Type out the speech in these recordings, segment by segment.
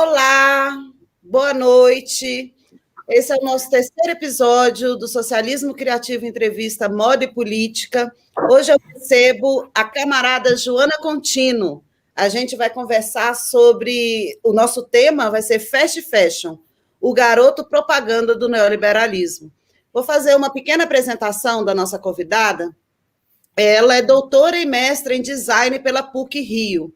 Olá, boa noite. Esse é o nosso terceiro episódio do Socialismo Criativo Entrevista Moda e Política. Hoje eu recebo a camarada Joana Contino. A gente vai conversar sobre... O nosso tema vai ser Fast Fashion, o garoto propaganda do neoliberalismo. Vou fazer uma pequena apresentação da nossa convidada. Ela é doutora e mestra em design pela PUC-Rio.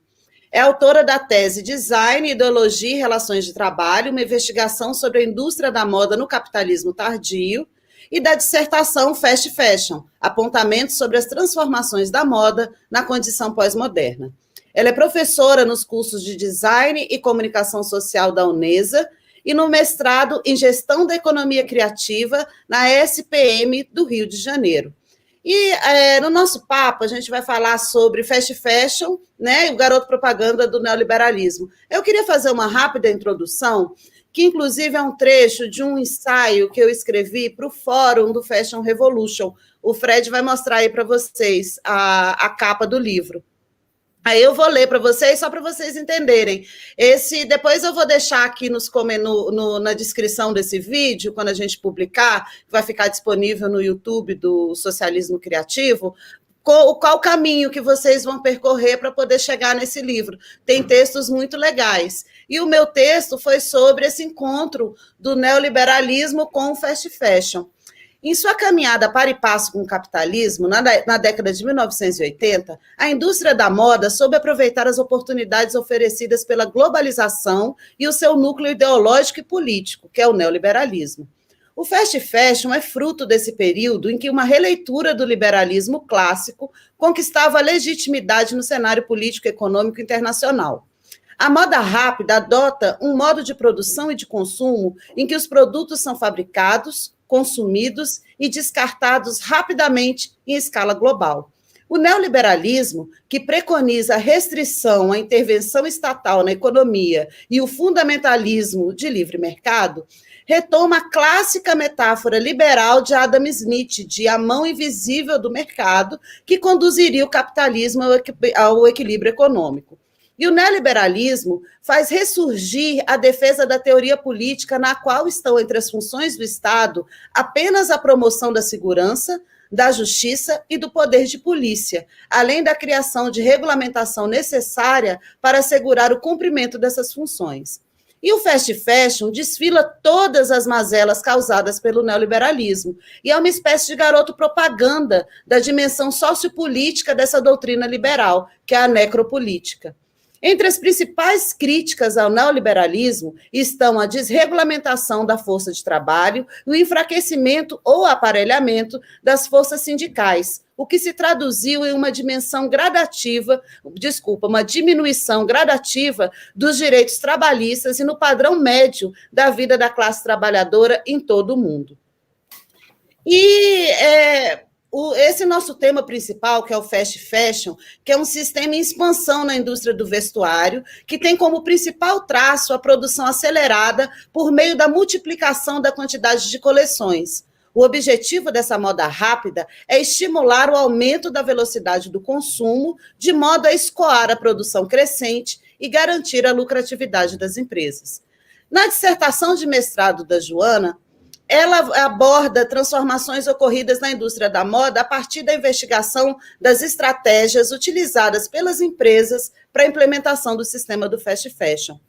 É autora da tese Design, Ideologia e Relações de Trabalho, uma investigação sobre a indústria da moda no capitalismo tardio, e da dissertação Fast Fashion, apontamentos sobre as transformações da moda na condição pós-moderna. Ela é professora nos cursos de Design e Comunicação Social da Unesa e no mestrado em Gestão da Economia Criativa na SPM do Rio de Janeiro. E no nosso papo a gente vai falar sobre fast fashion, né, e o garoto propaganda do neoliberalismo. Eu queria fazer uma rápida introdução, que inclusive é um trecho de um ensaio que eu escrevi para o fórum do Fashion Revolution. O Fred vai mostrar aí para vocês a capa do livro. Aí eu vou ler para vocês, só para vocês entenderem. Depois eu vou deixar aqui na descrição desse vídeo, quando a gente publicar, vai ficar disponível no YouTube do Socialismo Criativo, qual o caminho que vocês vão percorrer para poder chegar nesse livro. Tem textos muito legais. E o meu texto foi sobre esse encontro do neoliberalismo com o fast fashion. Em sua caminhada para e passo com o capitalismo, na década de 1980, a indústria da moda soube aproveitar as oportunidades oferecidas pela globalização e o seu núcleo ideológico e político, que é o neoliberalismo. O fast fashion é fruto desse período em que uma releitura do liberalismo clássico conquistava legitimidade no cenário político e econômico internacional. A moda rápida adota um modo de produção e de consumo em que os produtos são fabricados, consumidos e descartados rapidamente em escala global. O neoliberalismo, que preconiza a restrição à intervenção estatal na economia e o fundamentalismo de livre mercado, retoma a clássica metáfora liberal de Adam Smith, de a mão invisível do mercado, que conduziria o capitalismo ao equilíbrio econômico. E o neoliberalismo faz ressurgir a defesa da teoria política na qual estão entre as funções do Estado apenas a promoção da segurança, da justiça e do poder de polícia, além da criação de regulamentação necessária para assegurar o cumprimento dessas funções. E o fast fashion desfila todas as mazelas causadas pelo neoliberalismo e é uma espécie de garoto propaganda da dimensão sociopolítica dessa doutrina liberal, que é a necropolítica. Entre as principais críticas ao neoliberalismo estão a desregulamentação da força de trabalho e o enfraquecimento ou aparelhamento das forças sindicais, o que se traduziu em uma diminuição gradativa dos direitos trabalhistas e no padrão médio da vida da classe trabalhadora em todo o mundo. Esse nosso tema principal, que é o fast fashion, que é um sistema em expansão na indústria do vestuário, que tem como principal traço a produção acelerada por meio da multiplicação da quantidade de coleções. O objetivo dessa moda rápida é estimular o aumento da velocidade do consumo, de modo a escoar a produção crescente e garantir a lucratividade das empresas. Na dissertação de mestrado da Joana, ela aborda transformações ocorridas na indústria da moda a partir da investigação das estratégias utilizadas pelas empresas para a implementação do sistema do fast fashion.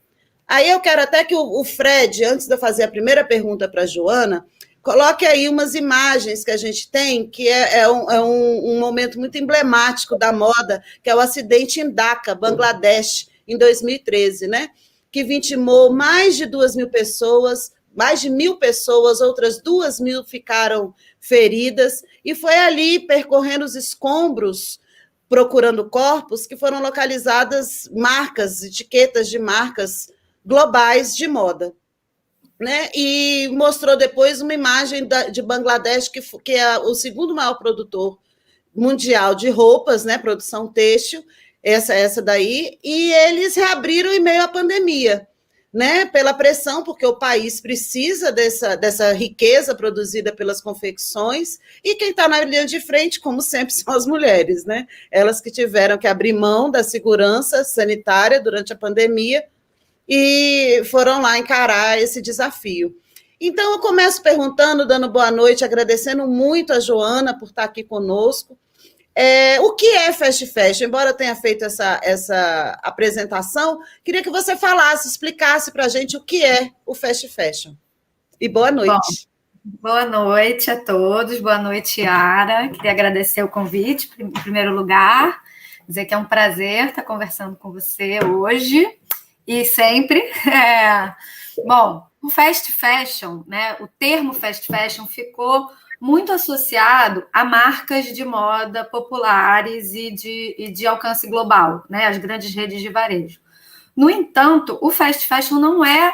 Aí eu quero até que o Fred, antes de eu fazer a primeira pergunta para a Joana, coloque aí umas imagens que a gente tem, que é um momento muito emblemático da moda, que é o acidente em Dhaka, Bangladesh, em 2013, né? Que vitimou mais de 2.000 pessoas, mais de 1.000 pessoas, outras 2.000 ficaram feridas, e foi ali, percorrendo os escombros, procurando corpos, que foram localizadas marcas, etiquetas de marcas globais de moda. Né? E mostrou depois uma imagem de Bangladesh, que é o segundo maior produtor mundial de roupas, né? Produção têxtil, essa daí, e eles reabriram em meio à pandemia, né, pela pressão, porque o país precisa dessa riqueza produzida pelas confecções, e quem está na linha de frente, como sempre, são as mulheres, né? Elas que tiveram que abrir mão da segurança sanitária durante a pandemia e foram lá encarar esse desafio. Então, eu começo perguntando, dando boa noite, agradecendo muito a Joana por estar aqui conosco. O que é Fast Fashion? Embora eu tenha feito essa apresentação, queria que você falasse, explicasse para a gente o que é o Fast Fashion. E boa noite. Bom, boa noite a todos, boa noite, Yara. Queria agradecer o convite, em primeiro lugar, dizer que é um prazer estar conversando com você hoje e sempre. Bom, o Fast Fashion, né, o termo Fast Fashion ficou muito associado a marcas de moda populares e de alcance global, né, as grandes redes de varejo. No entanto, o Fast Fashion não é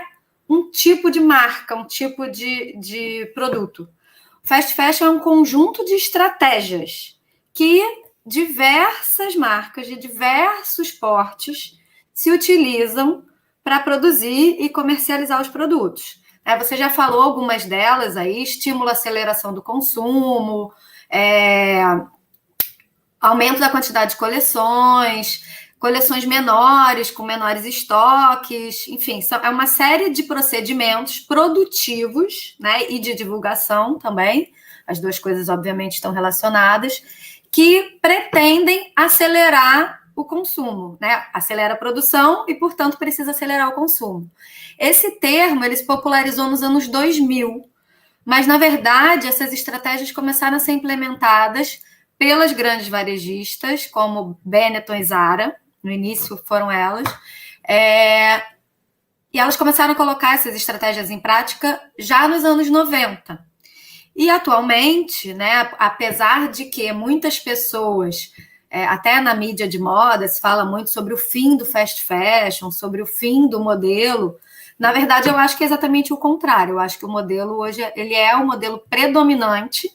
um tipo de marca, um tipo de produto. O Fast Fashion é um conjunto de estratégias que diversas marcas de diversos portes se utilizam para produzir e comercializar os produtos. Você já falou algumas delas aí, estímulo à aceleração do consumo, aumento da quantidade de coleções menores, com menores estoques, enfim, é uma série de procedimentos produtivos, né, e de divulgação também, as duas coisas obviamente estão relacionadas, que pretendem acelerar o consumo, né? Acelera a produção e, portanto, precisa acelerar o consumo. Esse termo, ele se popularizou nos anos 2000, mas, na verdade, essas estratégias começaram a ser implementadas pelas grandes varejistas, como Benetton e Zara, no início foram elas, e elas começaram a colocar essas estratégias em prática já nos anos 90. E, atualmente, né, apesar de que muitas pessoas, até na mídia de moda, se fala muito sobre o fim do fast fashion, sobre o fim do modelo. Na verdade, eu acho que é exatamente o contrário. Eu acho que o modelo hoje ele é o modelo predominante,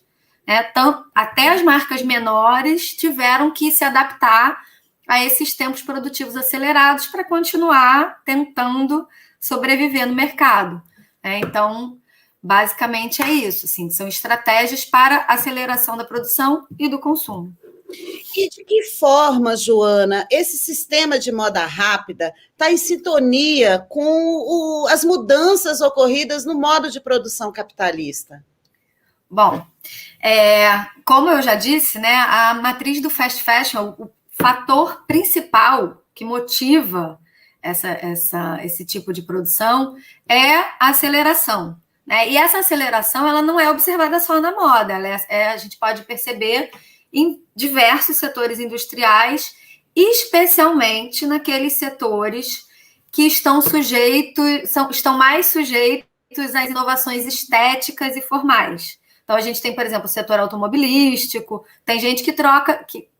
né? Até as marcas menores tiveram que se adaptar a esses tempos produtivos acelerados para continuar tentando sobreviver no mercado. Então, basicamente é isso. Assim, são estratégias para aceleração da produção e do consumo. E de que forma, Joana, esse sistema de moda rápida está em sintonia com as mudanças ocorridas no modo de produção capitalista? Bom, como eu já disse, né, a matriz do fast fashion, o fator principal que motiva esse tipo de produção é a aceleração. Né? E essa aceleração ela não é observada só na moda, a gente pode perceber em diversos setores industriais, especialmente naqueles setores que estão mais sujeitos às inovações estéticas e formais. Então, a gente tem, por exemplo, o setor automobilístico, tem gente que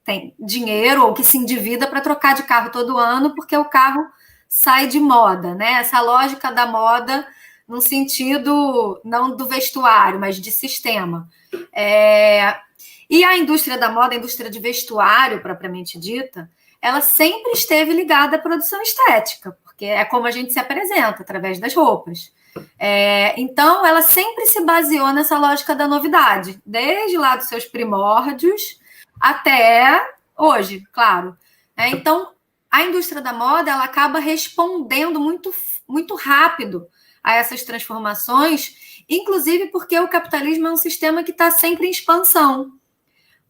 tem dinheiro ou que se endivida para trocar de carro todo ano porque o carro sai de moda, né? Essa lógica da moda num sentido não do vestuário, mas de sistema. E a indústria da moda, a indústria de vestuário, propriamente dita, ela sempre esteve ligada à produção estética, porque é como a gente se apresenta, através das roupas. Então, ela sempre se baseou nessa lógica da novidade, desde lá dos seus primórdios até hoje, claro. Então, a indústria da moda ela acaba respondendo muito, muito rápido a essas transformações, inclusive porque o capitalismo é um sistema que está sempre em expansão.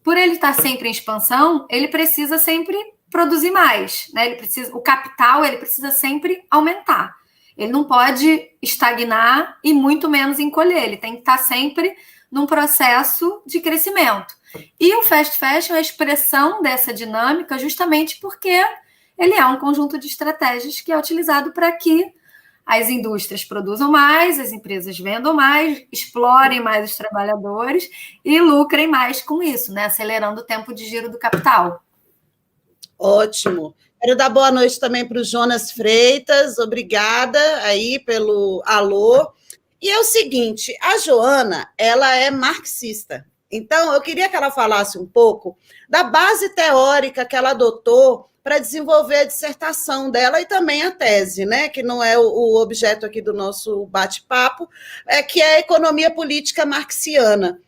Por ele estar sempre em expansão, ele precisa sempre produzir mais, né? O capital ele precisa sempre aumentar. Ele não pode estagnar e muito menos encolher. Ele tem que estar sempre num processo de crescimento. E o fast fashion é a expressão dessa dinâmica justamente porque ele é um conjunto de estratégias que é utilizado para que as indústrias produzam mais, as empresas vendam mais, explorem mais os trabalhadores e lucrem mais com isso, né? Acelerando o tempo de giro do capital. Ótimo. Quero dar boa noite também para o Jonas Freitas, obrigada aí pelo alô. E é o seguinte, a Joana, ela é marxista, então eu queria que ela falasse um pouco da base teórica que ela adotou para desenvolver a dissertação dela e também a tese, né, que não é o objeto aqui do nosso bate-papo, que é a economia política marxiana.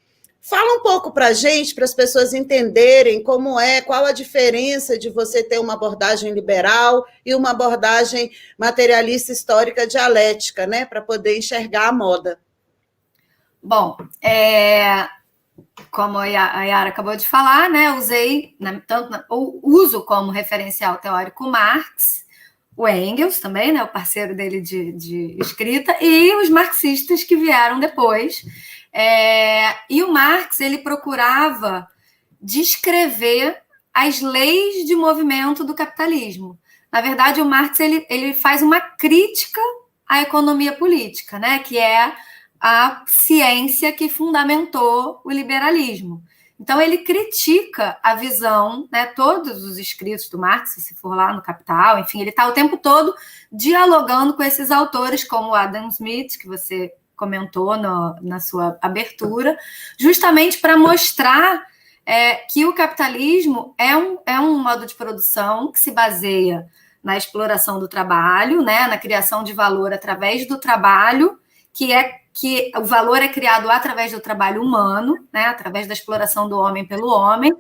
Fala um pouco para a gente, para as pessoas entenderem qual a diferença de você ter uma abordagem liberal e uma abordagem materialista histórica dialética, né, para poder enxergar a moda. Bom, como a Yara acabou de falar, né, uso como referencial teórico Marx, o Engels também, né, o parceiro dele de escrita, e os marxistas que vieram depois. E o Marx, ele procurava descrever as leis de movimento do capitalismo. Na verdade, o Marx ele faz uma crítica à economia política, né, que é a ciência que fundamentou o liberalismo. Então, ele critica a visão, né, todos os escritos do Marx, se for lá no Capital, enfim, ele está o tempo todo dialogando com esses autores, como Adam Smith, que você comentou na sua abertura, justamente para mostrar que o capitalismo é um modo de produção que se baseia na exploração do trabalho, né, na criação de valor através do trabalho, que o valor é criado através do trabalho humano, né, através da exploração do homem pelo homem,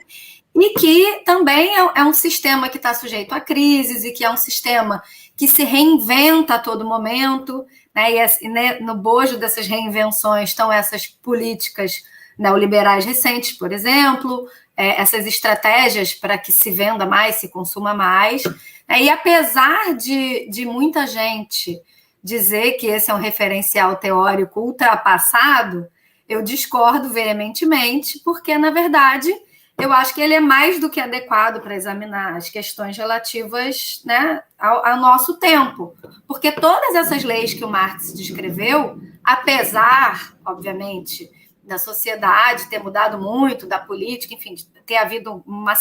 e que também é um sistema que está sujeito a crises e que é um sistema que se reinventa a todo momento, né, e no bojo dessas reinvenções estão essas políticas neoliberais recentes, por exemplo, essas estratégias para que se venda mais, se consuma mais, e apesar de muita gente dizer que esse é um referencial teórico ultrapassado, eu discordo veementemente, porque, na verdade, eu acho que ele é mais do que adequado para examinar as questões relativas, né, ao nosso tempo. Porque todas essas leis que o Marx descreveu, apesar, obviamente, da sociedade ter mudado muito, da política, enfim, ter havido uma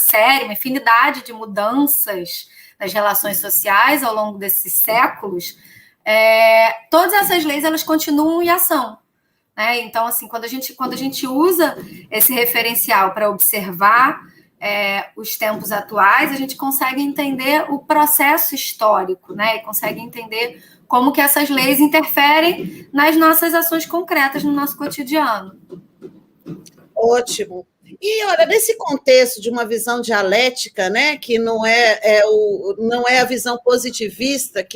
infinidade de mudanças nas relações sociais ao longo desses séculos, todas essas leis elas continuam em ação, né? Então, assim, quando a gente usa esse referencial para observar os tempos atuais, a gente consegue entender o processo histórico, né? E consegue entender como que essas leis interferem nas nossas ações concretas no nosso cotidiano. Ótimo. E, olha, nesse contexto de uma visão dialética, né, que não é a visão positivista,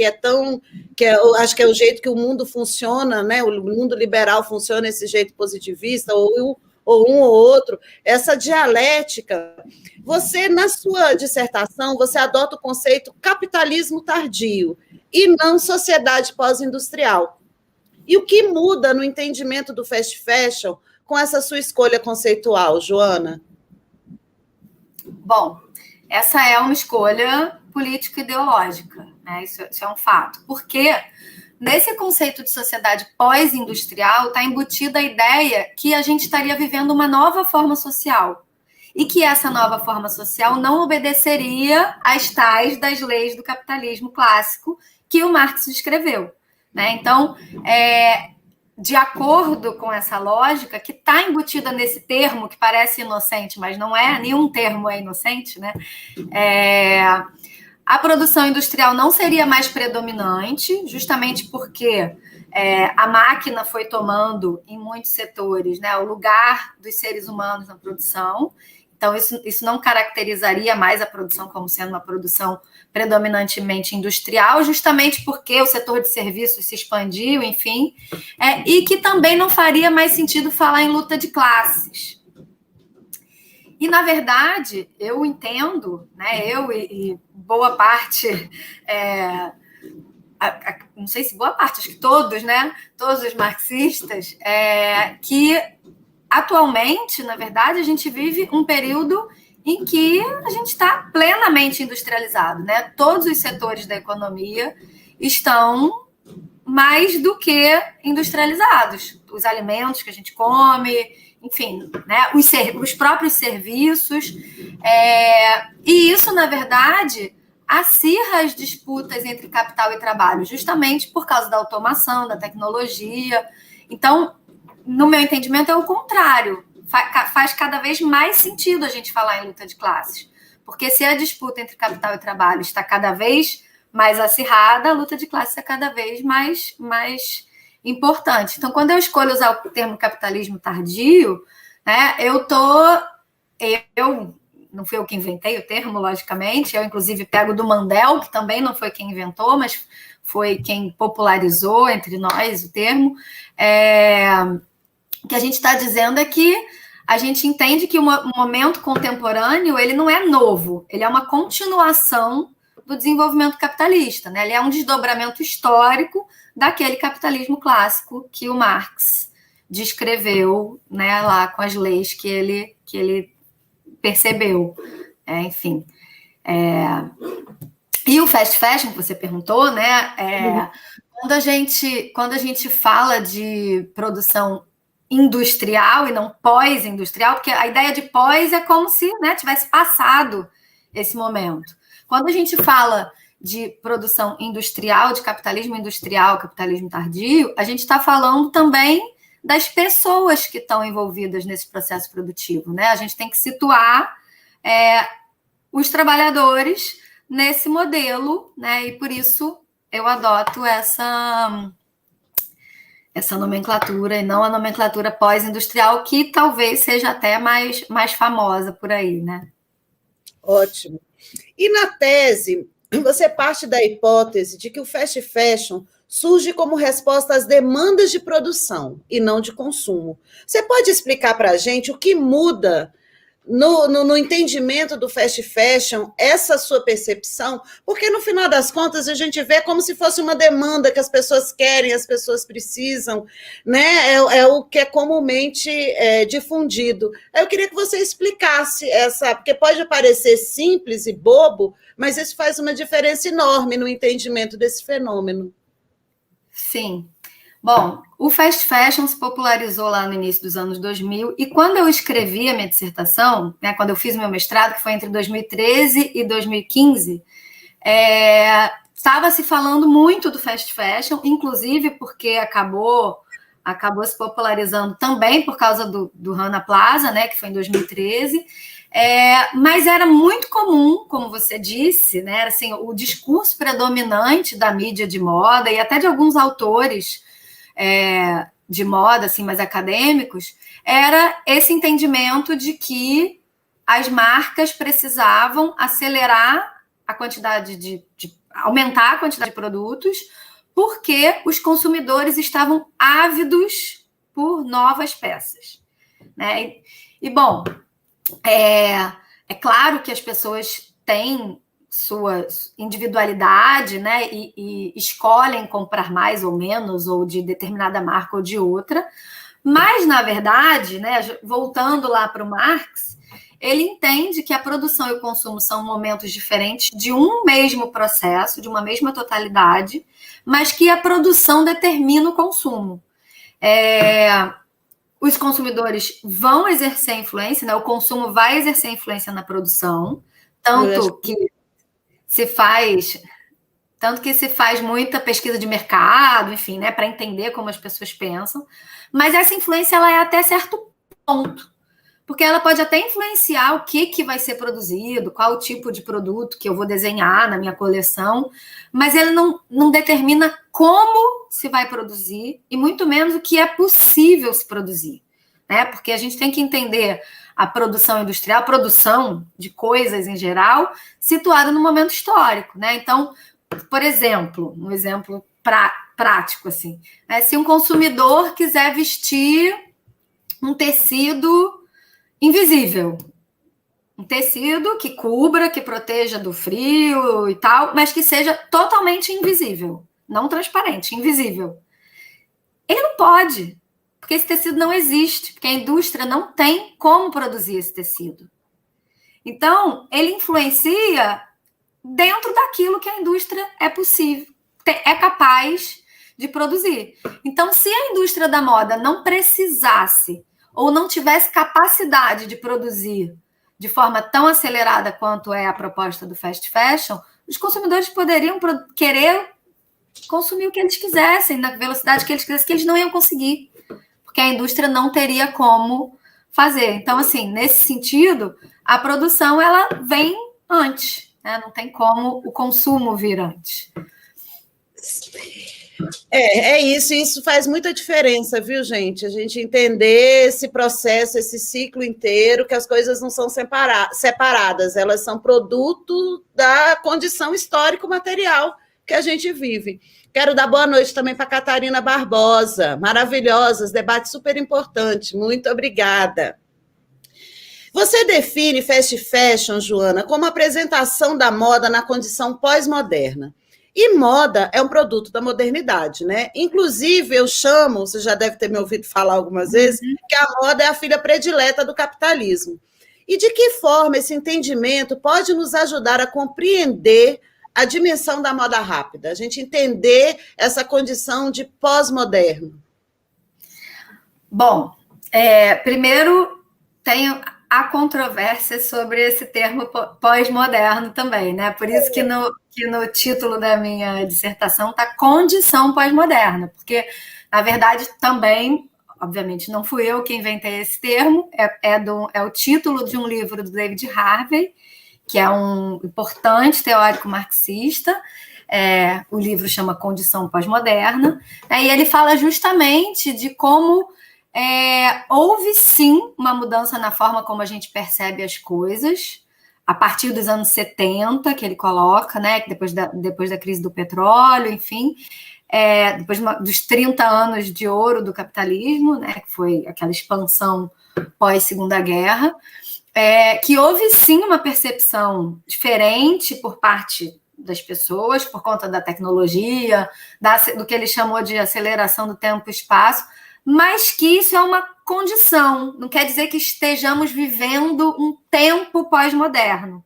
acho que é o jeito que o mundo funciona, né, o mundo liberal funciona desse jeito positivista, ou um ou outro, essa dialética, você, na sua dissertação, você adota o conceito capitalismo tardio e não sociedade pós-industrial. E o que muda no entendimento do fast fashion com essa sua escolha conceitual, Joana? Bom, essa é uma escolha político-ideológica, né? Isso é um fato. Porque nesse conceito de sociedade pós-industrial está embutida a ideia que a gente estaria vivendo uma nova forma social e que essa nova forma social não obedeceria às tais das leis do capitalismo clássico que o Marx descreveu, né? Então, de acordo com essa lógica, que está embutida nesse termo que parece inocente, mas não é, nenhum termo é inocente, né? A produção industrial não seria mais predominante, justamente porque a máquina foi tomando, em muitos setores, né, o lugar dos seres humanos na produção. Então, isso não caracterizaria mais a produção como sendo uma produção predominantemente industrial, justamente porque o setor de serviços se expandiu, enfim, e que também não faria mais sentido falar em luta de classes. E, na verdade, eu entendo, né, eu e boa parte, não sei se boa parte, acho que todos, né, todos os marxistas, que atualmente, na verdade, a gente vive um período em que a gente está plenamente industrializado, né? Todos os setores da economia estão mais do que industrializados. Os alimentos que a gente come, enfim, né? Os próprios serviços. E isso, na verdade, acirra as disputas entre capital e trabalho, justamente por causa da automação, da tecnologia. Então, no meu entendimento, é o contrário. Faz cada vez mais sentido a gente falar em luta de classes. Porque se a disputa entre capital e trabalho está cada vez mais acirrada, a luta de classes é cada vez mais importante. Então, quando eu escolho usar o termo capitalismo tardio, né? Não fui eu que inventei o termo, logicamente, eu inclusive pego do Mandel, que também não foi quem inventou, mas foi quem popularizou entre nós o termo. O que a gente está dizendo é que a gente entende que o momento contemporâneo ele não é novo, ele é uma continuação do desenvolvimento capitalista, né? Ele é um desdobramento histórico daquele capitalismo clássico que o Marx descreveu, né, lá com as leis que ele percebeu. Enfim. E o fast fashion, que você perguntou, né? Quando a gente fala de produção industrial e não pós-industrial, porque a ideia de pós é como se, né, tivesse passado esse momento. Quando a gente fala de produção industrial, de capitalismo industrial, capitalismo tardio, a gente está falando também das pessoas que estão envolvidas nesse processo produtivo, né? A gente tem que situar os trabalhadores nesse modelo, né? E por isso eu adoto essa nomenclatura e não a nomenclatura pós-industrial, que talvez seja até mais famosa por aí, né? Ótimo. E na tese, você parte da hipótese de que o fast fashion surge como resposta às demandas de produção e não de consumo. Você pode explicar para a gente o que muda no entendimento do fast fashion, essa sua percepção? Porque, no final das contas, a gente vê como se fosse uma demanda que as pessoas querem, as pessoas precisam, né? É o que é comumente difundido. Eu queria que você explicasse porque pode parecer simples e bobo, mas isso faz uma diferença enorme no entendimento desse fenômeno. Sim. Bom, o fast fashion se popularizou lá no início dos anos 2000, e quando eu escrevi a minha dissertação, né, quando eu fiz o meu mestrado, que foi entre 2013 e 2015, estava se falando muito do fast fashion, inclusive porque acabou se popularizando também por causa do Rana Plaza, né, que foi em 2013, mas era muito comum, como você disse, né, assim, o discurso predominante da mídia de moda e até de alguns autores de moda, assim, mais acadêmicos, era esse entendimento de que as marcas precisavam acelerar a quantidade aumentar a quantidade de produtos, porque os consumidores estavam ávidos por novas peças, né? E bom, é claro que as pessoas têm sua individualidade, né, e escolhem comprar mais ou menos, ou de determinada marca ou de outra, mas, na verdade, né, voltando lá para o Marx, ele entende que a produção e o consumo são momentos diferentes de um mesmo processo, de uma mesma totalidade, mas que a produção determina o consumo. Os consumidores vão exercer influência, né, o consumo vai exercer influência na produção, tanto que se faz muita pesquisa de mercado, enfim, né, para entender como as pessoas pensam, mas essa influência ela é até certo ponto, porque ela pode até influenciar o que vai ser produzido, qual o tipo de produto que eu vou desenhar na minha coleção, mas ele não determina como se vai produzir e muito menos o que é possível se produzir, né? Porque a gente tem que entender a produção industrial, a produção de coisas em geral, situada no momento histórico, né? Então, por exemplo, um exemplo prático, assim, né? Se um consumidor quiser vestir um tecido invisível, um tecido que cubra, que proteja do frio e tal, mas que seja totalmente invisível, não transparente, invisível. Ele não pode, porque esse tecido não existe, porque a indústria não tem como produzir esse tecido. Então, ele influencia dentro daquilo que a indústria é capaz de produzir. Então, se a indústria da moda não precisasse ou não tivesse capacidade de produzir de forma tão acelerada quanto é a proposta do fast fashion, os consumidores poderiam querer consumir o que eles quisessem, na velocidade que eles quisessem, que eles não iam conseguir, porque a indústria não teria como fazer. Então, assim, nesse sentido, a produção ela vem antes, né? Não tem como o consumo vir antes. É isso faz muita diferença, viu, gente? A gente entender esse processo, esse ciclo inteiro, que as coisas não são separadas, elas são produto da condição histórico-material que a gente vive. Quero dar boa noite também para a Catarina Barbosa, maravilhosas, debate super importante, muito obrigada. Você define fast fashion, Joana, como apresentação da moda na condição pós-moderna. E moda é um produto da modernidade, né? Inclusive, eu chamo, você já deve ter me ouvido falar algumas vezes, que a moda é a filha predileta do capitalismo. E de que forma esse entendimento pode nos ajudar a compreender a dimensão da moda rápida, a gente entender essa condição de pós-moderno? Bom, primeiro tenho a controvérsia sobre esse termo pós-moderno também, né? Por isso que no título da minha dissertação está condição pós-moderna, porque, na verdade, também, obviamente, não fui eu que inventei esse termo, é o título de um livro do David Harvey, que é um importante teórico marxista. O livro chama Condição Pós-Moderna, e ele fala justamente de como houve sim uma mudança na forma como a gente percebe as coisas, a partir dos anos 70, que ele coloca, né, depois da crise do petróleo, enfim, depois dos 30 anos de ouro do capitalismo, né, que foi aquela expansão pós-Segunda Guerra, que houve sim uma percepção diferente por parte das pessoas, por conta da tecnologia, do que ele chamou de aceleração do tempo e espaço, mas que isso é uma condição, não quer dizer que estejamos vivendo um tempo pós-moderno,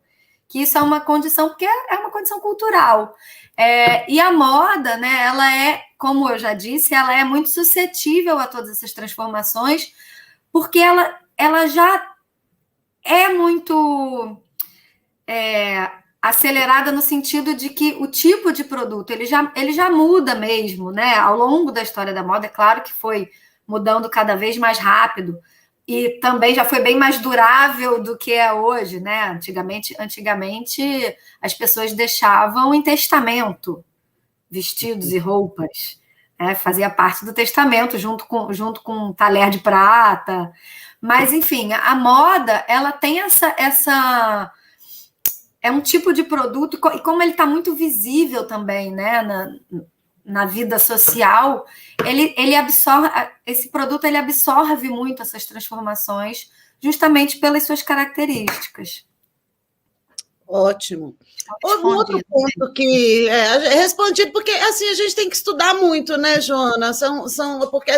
que isso é uma condição, porque é uma condição cultural. E a moda, né, ela como eu já disse, ela é muito suscetível a todas essas transformações, porque ela já é muito acelerada no sentido de que o tipo de produto ele já muda mesmo, né? Ao longo da história da moda, é claro que foi mudando cada vez mais rápido e também já foi bem mais durável do que é hoje, né? Antigamente as pessoas deixavam em testamento vestidos e roupas, né? Fazia parte do testamento junto com um talher de prata. Mas, enfim, a moda, ela tem essa é um tipo de produto, e como ele está muito visível também, né, na vida social, esse produto ele absorve muito essas transformações, justamente pelas suas características. Ótimo. Houve um outro ponto que é respondido, porque assim a gente tem que estudar muito, né, Joana? Porque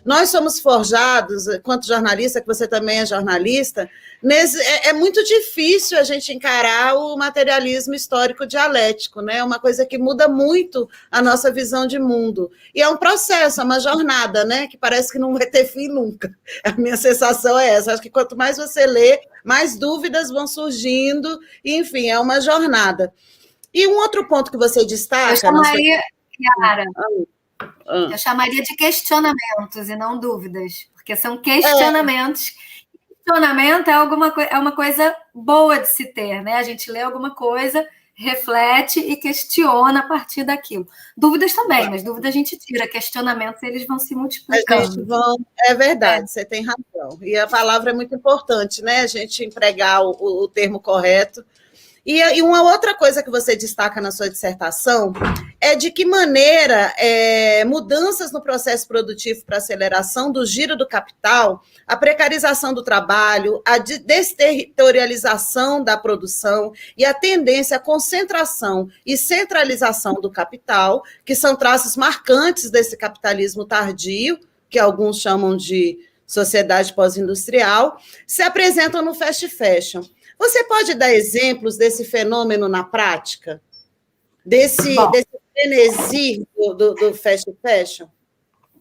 nós somos forjados, enquanto jornalista, que você também é jornalista, é muito difícil a gente encarar o materialismo histórico dialético, né? É uma coisa que muda muito a nossa visão de mundo. E é um processo, é uma jornada, né? Que parece que não vai ter fim nunca. A minha sensação é essa. Acho que quanto mais você lê, mais dúvidas vão surgindo, e, enfim, é uma jornada. E um outro ponto que você destaca... Eu chamaria de questionamentos e não dúvidas, porque são questionamentos. Questionamento é uma coisa boa de se ter, né? A gente lê alguma coisa, reflete e questiona a partir daquilo. Dúvidas também, mas dúvidas a gente tira. Questionamentos, eles vão se multiplicando. É verdade, você tem razão. E a palavra é muito importante, né? A gente empregar o termo correto. E uma outra coisa que você destaca na sua dissertação é de que maneira mudanças no processo produtivo para aceleração do giro do capital, a precarização do trabalho, a desterritorialização da produção e a tendência à concentração e centralização do capital, que são traços marcantes desse capitalismo tardio, que alguns chamam de sociedade pós-industrial, se apresentam no fast fashion. Você pode dar exemplos desse fenômeno na prática? Desse frenesi do fast fashion?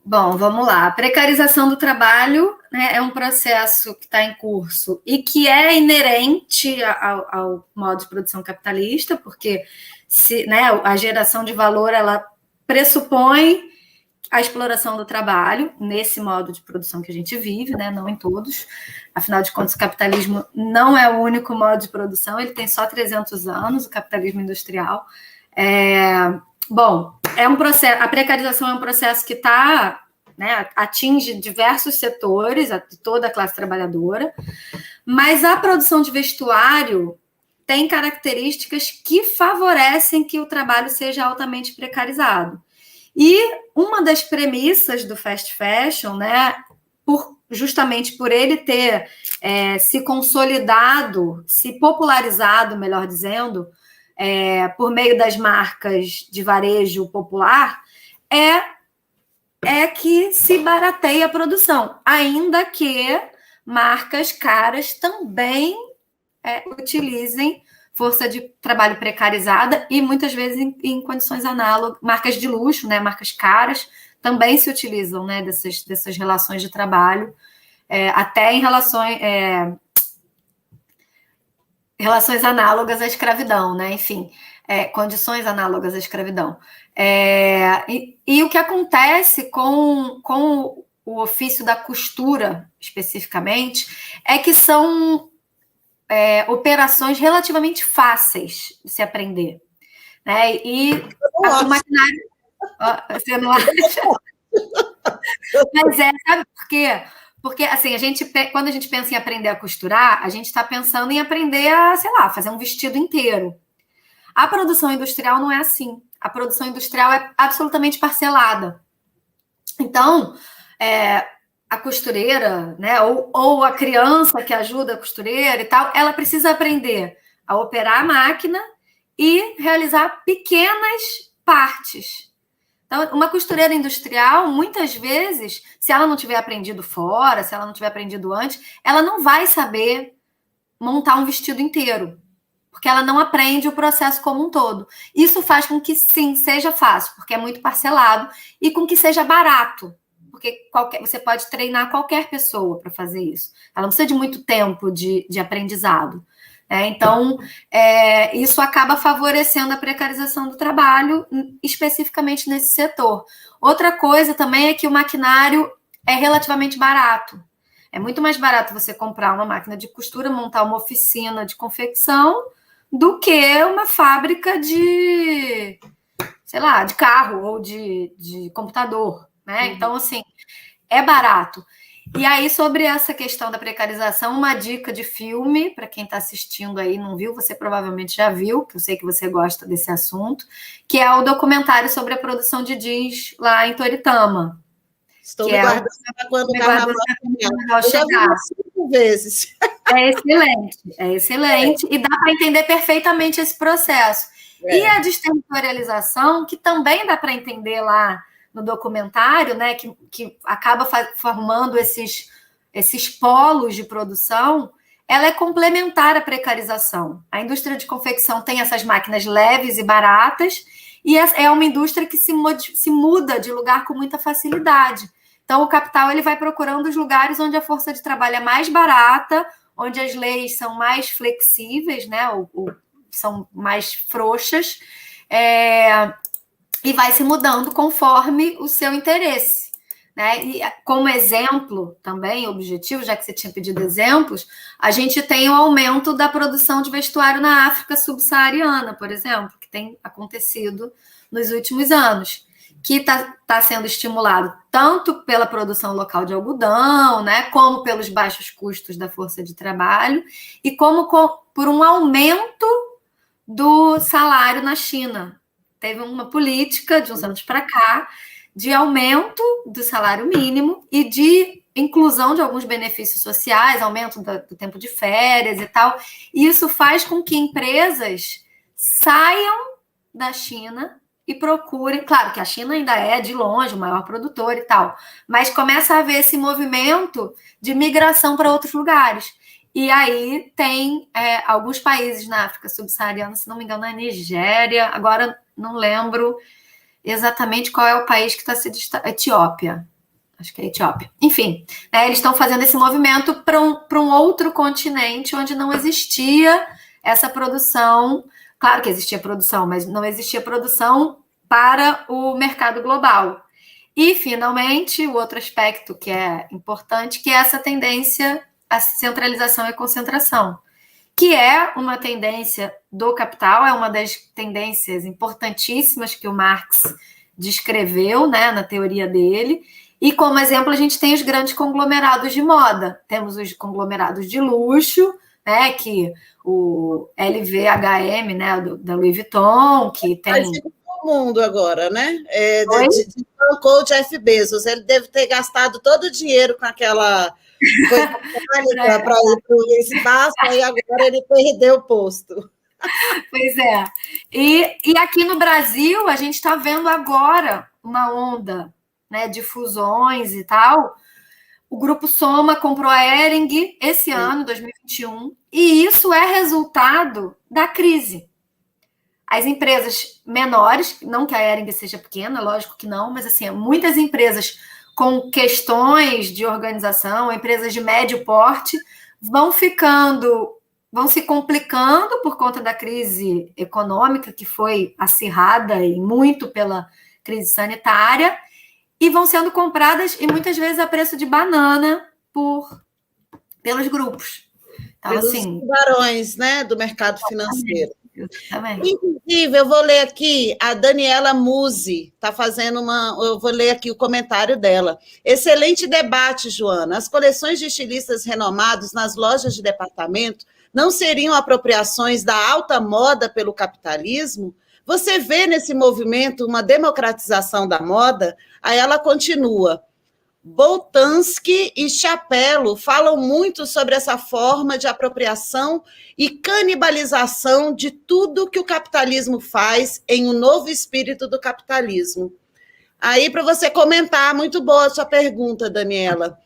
Bom, vamos lá. A precarização do trabalho, né, é um processo que está em curso e que é inerente ao modo de produção capitalista, porque a geração de valor ela pressupõe a exploração do trabalho nesse modo de produção que a gente vive, né? Não em todos. Afinal de contas, o capitalismo não é o único modo de produção, ele tem só 300 anos, o capitalismo industrial. Bom, é um processo, a precarização é um processo que está, né, atinge diversos setores, toda a classe trabalhadora, mas a produção de vestuário tem características que favorecem que o trabalho seja altamente precarizado. E uma das premissas do fast fashion, né, justamente por ele ter se consolidado, se popularizado, melhor dizendo, por meio das marcas de varejo popular, é que se barateia a produção, ainda que marcas caras também utilizem força de trabalho precarizada e muitas vezes em condições análogas, marcas de luxo, né, marcas caras, também se utilizam, né, dessas relações de trabalho, até em relações análogas à escravidão, né, enfim, condições análogas à escravidão. E o que acontece com o ofício da costura, especificamente, é que são operações relativamente fáceis de se aprender, né? E o maquinário... Você não acha? Mas sabe por quê? Porque, assim, quando a gente pensa em aprender a costurar, a gente está pensando em aprender a, sei lá, fazer um vestido inteiro. A produção industrial não é assim. A produção industrial é absolutamente parcelada. Então, a costureira, né, ou a criança que ajuda a costureira e tal, ela precisa aprender a operar a máquina e realizar pequenas partes. Então, uma costureira industrial, muitas vezes, se ela não tiver aprendido fora, se ela não tiver aprendido antes, ela não vai saber montar um vestido inteiro, porque ela não aprende o processo como um todo. Isso faz com que, sim, seja fácil, porque é muito parcelado, e com que seja barato, porque você pode treinar qualquer pessoa para fazer isso. Ela não precisa de muito tempo de aprendizado. Então, isso acaba favorecendo a precarização do trabalho, especificamente nesse setor. Outra coisa também é que o maquinário é relativamente barato. É muito mais barato você comprar uma máquina de costura, montar uma oficina de confecção, do que uma fábrica de, sei lá, de carro ou de computador, né? Então, assim, é barato. E aí, sobre essa questão da precarização, uma dica de filme, para quem está assistindo aí, não viu, você provavelmente já viu, que eu sei que você gosta desse assunto, que é o documentário sobre a produção de jeans lá em Toritama. Estou me guardando para quando o carnaval eu já vi 5 vezes. É excelente, e dá para entender perfeitamente esse processo. E a desterritorialização, que também dá para entender lá no documentário, né, que acaba formando esses polos de produção, ela é complementar à precarização. A indústria de confecção tem essas máquinas leves e baratas, e é uma indústria que se muda de lugar com muita facilidade. Então, o capital ele vai procurando os lugares onde a força de trabalho é mais barata, onde as leis são mais flexíveis, né, ou são mais frouxas, e vai se mudando conforme o seu interesse. Né? E como exemplo também, objetivo, já que você tinha pedido exemplos, a gente tem o aumento da produção de vestuário na África subsaariana, por exemplo, que tem acontecido nos últimos anos, que está sendo estimulado tanto pela produção local de algodão, né, como pelos baixos custos da força de trabalho, e como por um aumento do salário na China. Teve uma política de uns anos para cá de aumento do salário mínimo e de inclusão de alguns benefícios sociais, aumento do tempo de férias e tal. E isso faz com que empresas saiam da China e procurem... Claro que a China ainda é, de longe, o maior produtor e tal, mas começa a haver esse movimento de migração para outros lugares. E aí tem alguns países na África subsaariana, se não me engano, na Nigéria, agora não lembro exatamente qual é o país que está se destacando. Etiópia. Acho que é Etiópia. Enfim, eles estão fazendo esse movimento para um outro continente onde não existia essa produção. Claro que existia produção, mas não existia produção para o mercado global. E, finalmente, o outro aspecto que é importante, que é essa tendência à centralização e concentração, que é uma tendência do capital, é uma das tendências importantíssimas que o Marx descreveu, né, na teoria dele. E como exemplo, a gente tem os grandes conglomerados de moda. Temos os conglomerados de luxo, né, que o LVMH, né, da Louis Vuitton, que tem... O mundo agora, né? Bancou o Jeff Bezos. Ele deve ter gastado todo o dinheiro com aquela coisa para ir para o espaço, e agora ele perdeu o posto. Pois é. E aqui no Brasil, a gente está vendo agora uma onda, né, de fusões e tal. O Grupo Soma comprou a Hering esse ano, 2021, e isso é resultado da crise. As empresas menores, não que a Hering seja pequena, lógico que não, mas assim, muitas empresas com questões de organização, empresas de médio porte, vão se complicando por conta da crise econômica, que foi acirrada e muito pela crise sanitária, e vão sendo compradas, e muitas vezes a preço de banana, pelos grupos. Então, pelos assim, tubarões, né, do mercado financeiro. Exatamente. Inclusive, eu vou ler aqui, a Daniela Musi está fazendo eu vou ler aqui o comentário dela. Excelente debate, Joana. As coleções de estilistas renomados nas lojas de departamento não seriam apropriações da alta moda pelo capitalismo? Você vê nesse movimento uma democratização da moda? Aí ela continua. Boltanski e Chapello falam muito sobre essa forma de apropriação e canibalização de tudo que o capitalismo faz em um novo espírito do capitalismo. Aí, para você comentar, muito boa a sua pergunta, Daniela.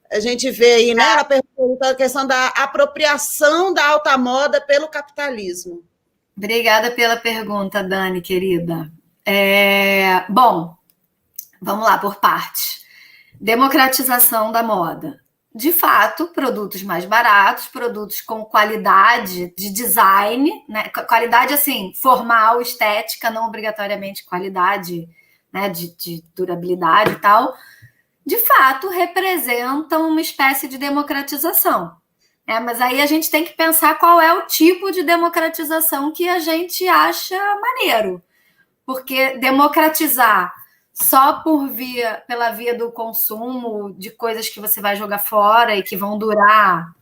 A gente vê aí, né? Ela pergunta a questão da apropriação da alta moda pelo capitalismo. Obrigada pela pergunta, Dani, querida. Bom, vamos lá por partes. Democratização da moda. De fato, produtos mais baratos, produtos com qualidade de design, né? Qualidade assim, formal, estética, não obrigatoriamente qualidade, né, de durabilidade e tal, de fato representam uma espécie de democratização. Mas aí a gente tem que pensar qual é o tipo de democratização que a gente acha maneiro. Porque democratizar só pela via do consumo de coisas que você vai jogar fora e que vão durar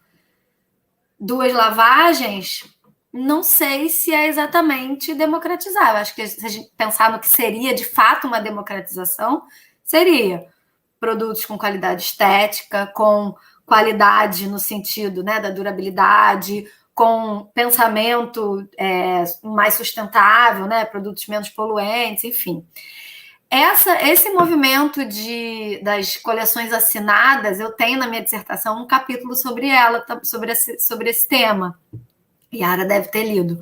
2 lavagens, não sei se é exatamente democratizar. Eu acho que se a gente pensar no que seria de fato uma democratização, seria produtos com qualidade estética, com qualidade no sentido, né, da durabilidade, com pensamento mais sustentável, né, produtos menos poluentes, enfim. Esse movimento das coleções assinadas, eu tenho na minha dissertação um capítulo sobre ela, sobre esse tema. Yara deve ter lido.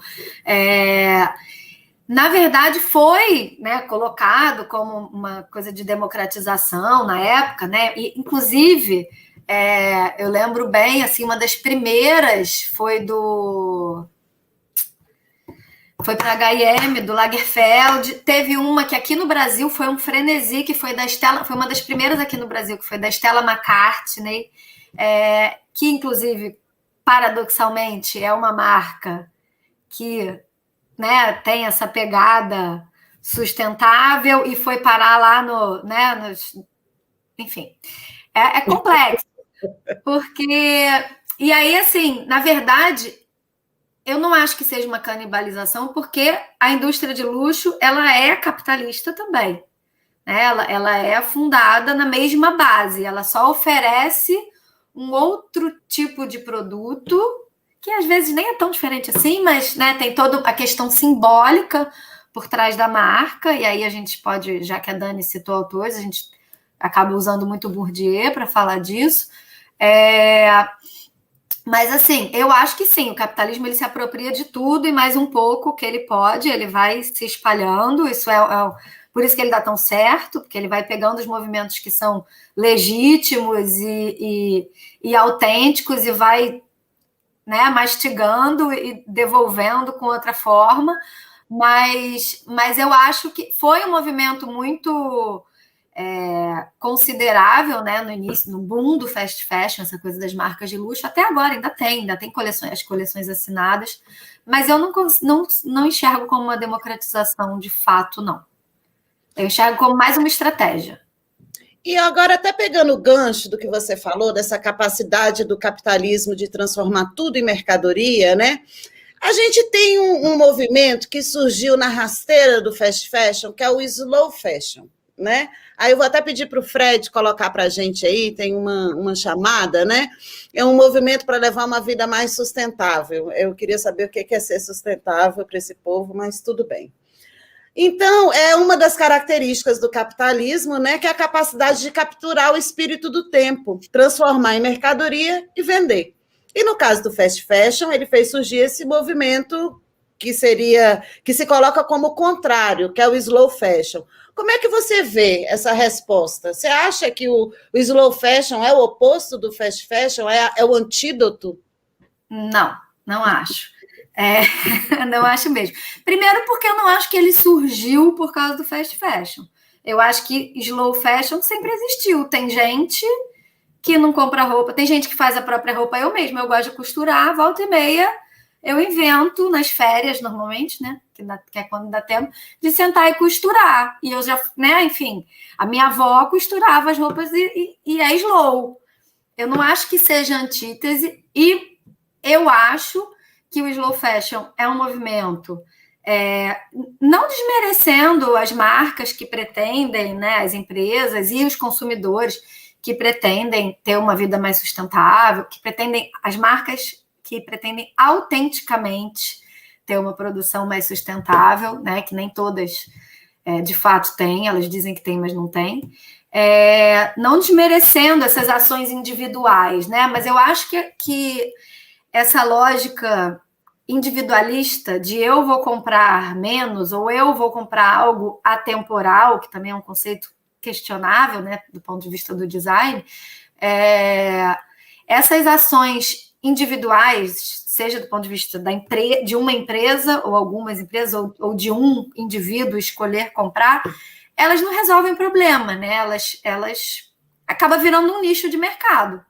Na verdade, foi, né, colocado como uma coisa de democratização na época, né? E, inclusive, eu lembro bem, assim, uma das primeiras foi para a H&M, do Lagerfeld. Teve uma que aqui no Brasil foi um frenesi, que foi da Stella, foi uma das primeiras aqui no Brasil, que foi da Stella McCartney, que, inclusive, paradoxalmente, é uma marca que, né, tem essa pegada sustentável e foi parar lá enfim, é complexo. Porque... E aí, assim, na verdade... Eu não acho que seja uma canibalização, porque a indústria de luxo ela é capitalista também. Né? Ela é fundada na mesma base, ela só oferece um outro tipo de produto, que às vezes nem é tão diferente assim, mas, né, tem toda a questão simbólica por trás da marca, e aí a gente pode, já que a Dani citou autores, a gente acaba usando muito Bourdieu para falar disso. Mas, assim, eu acho que sim, o capitalismo ele se apropria de tudo e mais um pouco que ele pode, ele vai se espalhando, isso por isso que ele dá tão certo, porque ele vai pegando os movimentos que são legítimos e autênticos e vai, né, mastigando e devolvendo com outra forma, mas eu acho que foi um movimento muito... considerável, né, no início, no boom do fast fashion, essa coisa das marcas de luxo, até agora ainda tem as coleções assinadas, mas eu não enxergo como uma democratização de fato, não. Eu enxergo como mais uma estratégia. E agora, até pegando o gancho do que você falou, dessa capacidade do capitalismo de transformar tudo em mercadoria, né? A gente tem um movimento que surgiu na rasteira do fast fashion, que é o slow fashion, né? Aí eu vou até pedir para o Fred colocar para a gente aí, tem uma chamada, né? É um movimento para levar uma vida mais sustentável. Eu queria saber o que é ser sustentável para esse povo, mas tudo bem. Então, é uma das características do capitalismo, né, que é a capacidade de capturar o espírito do tempo, transformar em mercadoria e vender. E no caso do fast fashion, ele fez surgir esse movimento que se coloca como contrário, que é o slow fashion. Como é que você vê essa resposta? Você acha que o slow fashion é o oposto do fast fashion? É o antídoto? Não acho. Não acho mesmo. Primeiro porque eu não acho que ele surgiu por causa do fast fashion. Eu acho que slow fashion sempre existiu. Tem gente que não compra roupa, tem gente que faz a própria roupa. Eu mesma, eu gosto de costurar, volta e meia, eu invento nas férias, normalmente, né? Que é quando dá tempo, de sentar e costurar. E eu já, né, enfim, a minha avó costurava as roupas e é slow. Eu não acho que seja antítese, e eu acho que o slow fashion é um movimento, não desmerecendo as marcas que pretendem, né, as empresas e os consumidores que pretendem ter uma vida mais sustentável, as marcas que pretendem autenticamente ter uma produção mais sustentável, né, que nem todas de fato têm, elas dizem que tem, mas não tem. Não desmerecendo essas ações individuais, né, mas eu acho que essa lógica individualista de eu vou comprar menos ou eu vou comprar algo atemporal, que também é um conceito questionável, né, do ponto de vista do design, essas ações individuais, seja do ponto de vista de uma empresa ou algumas empresas ou de um indivíduo escolher comprar, elas não resolvem o problema, né? Elas acabam virando um nicho de mercado.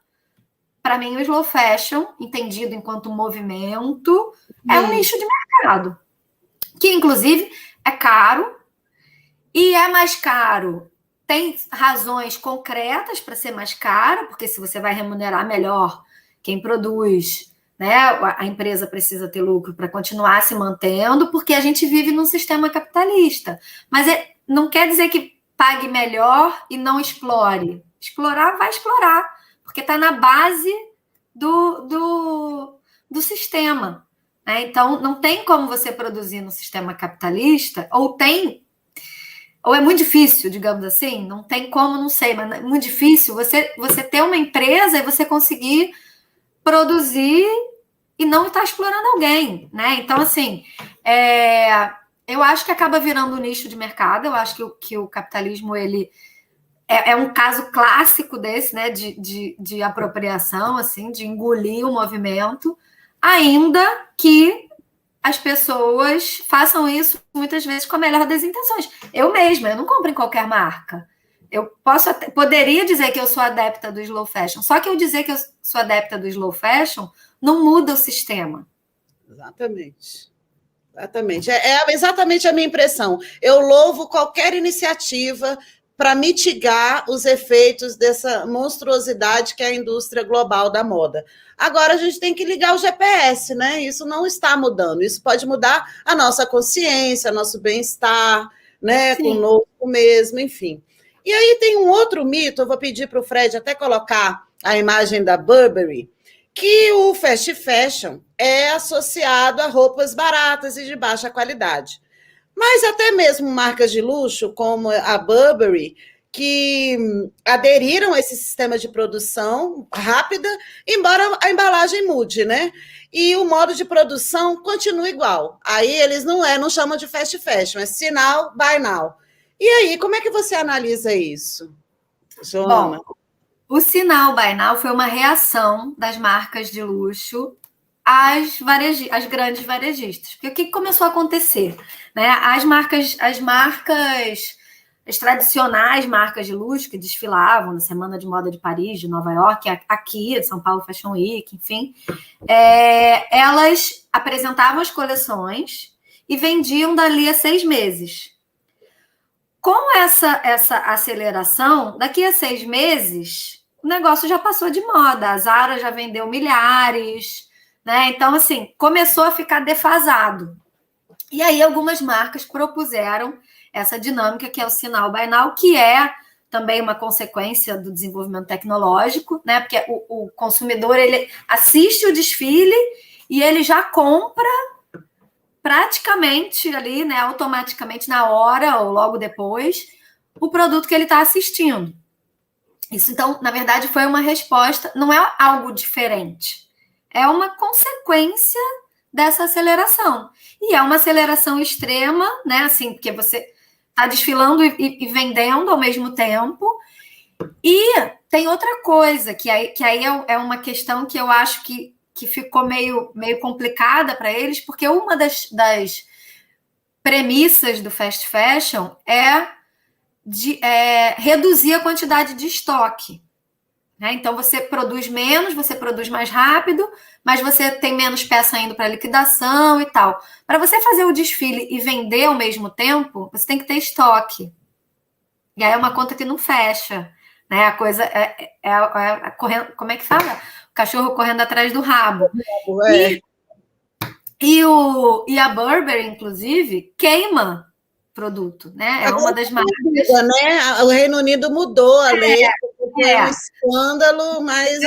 Para mim, o slow fashion, entendido enquanto movimento, é um nicho de mercado, que inclusive é caro, e é mais caro. Tem razões concretas para ser mais caro, porque se você vai remunerar melhor quem produz, né, a empresa precisa ter lucro para continuar se mantendo, porque a gente vive num sistema capitalista. Mas não quer dizer que pague melhor e não explore. Explorar, vai explorar, porque está na base do sistema. Né? Então, não tem como você produzir no sistema capitalista, ou é muito difícil, digamos assim, não tem como, não sei, mas é muito difícil você ter uma empresa e você conseguir produzir e não estar explorando alguém, né? Então, assim, eu acho que acaba virando um nicho de mercado, eu acho que o capitalismo, ele é um caso clássico desse, né, de apropriação, assim, de engolir o movimento, ainda que as pessoas façam isso muitas vezes com a melhor das intenções. Eu mesma, eu não compro em qualquer marca. Eu poderia dizer que eu sou adepta do slow fashion, só que eu dizer que eu sou adepta do slow fashion não muda o sistema. Exatamente. Exatamente. É exatamente a minha impressão. Eu louvo qualquer iniciativa para mitigar os efeitos dessa monstruosidade que é a indústria global da moda. Agora a gente tem que ligar o GPS, né? Isso não está mudando. Isso pode mudar a nossa consciência, nosso bem-estar, né? Sim. Conosco mesmo, enfim. E aí tem um outro mito, eu vou pedir para o Fred até colocar a imagem da Burberry, que o fast fashion é associado a roupas baratas e de baixa qualidade. Mas até mesmo marcas de luxo, como a Burberry, que aderiram a esse sistema de produção rápida, embora a embalagem mude, né? E o modo de produção continua igual. Aí eles não chamam de fast fashion, é sinal buy now. E aí, como é que você analisa isso, Joana? Bom, o sinal buy now foi uma reação das marcas de luxo às grandes varejistas. Porque o que começou a acontecer? Né? As tradicionais marcas de luxo que desfilavam na Semana de Moda de Paris, de Nova York, aqui, São Paulo Fashion Week, enfim, elas apresentavam as coleções e vendiam dali a 6 meses. com essa aceleração, daqui a 6 meses, o negócio já passou de moda. A Zara já vendeu milhares, né? Então, assim, começou a ficar defasado. E aí, algumas marcas propuseram essa dinâmica que é o sinal buy now, que é também uma consequência do desenvolvimento tecnológico, né? Porque o consumidor, ele assiste o desfile e ele já compra praticamente ali, né, automaticamente na hora ou logo depois, o produto que ele está assistindo. Isso, então, na verdade, foi uma resposta, não é algo diferente, é uma consequência dessa aceleração. E é uma aceleração extrema, né, assim, porque você está desfilando e vendendo ao mesmo tempo. E tem outra coisa, que aí é uma questão que eu acho que ficou meio complicada para eles, porque uma das premissas do fast fashion é reduzir a quantidade de estoque. Né? Então, você produz menos, você produz mais rápido, mas você tem menos peça indo para liquidação e tal. Para você fazer o desfile e vender ao mesmo tempo, você tem que ter estoque. E aí é uma conta que não fecha. Né? A coisa correndo, como é que fala? O cachorro correndo atrás do rabo. E a Burberry, inclusive, queima produto, né? É uma das marcas. Né? O Reino Unido mudou a lei, foi um escândalo, mas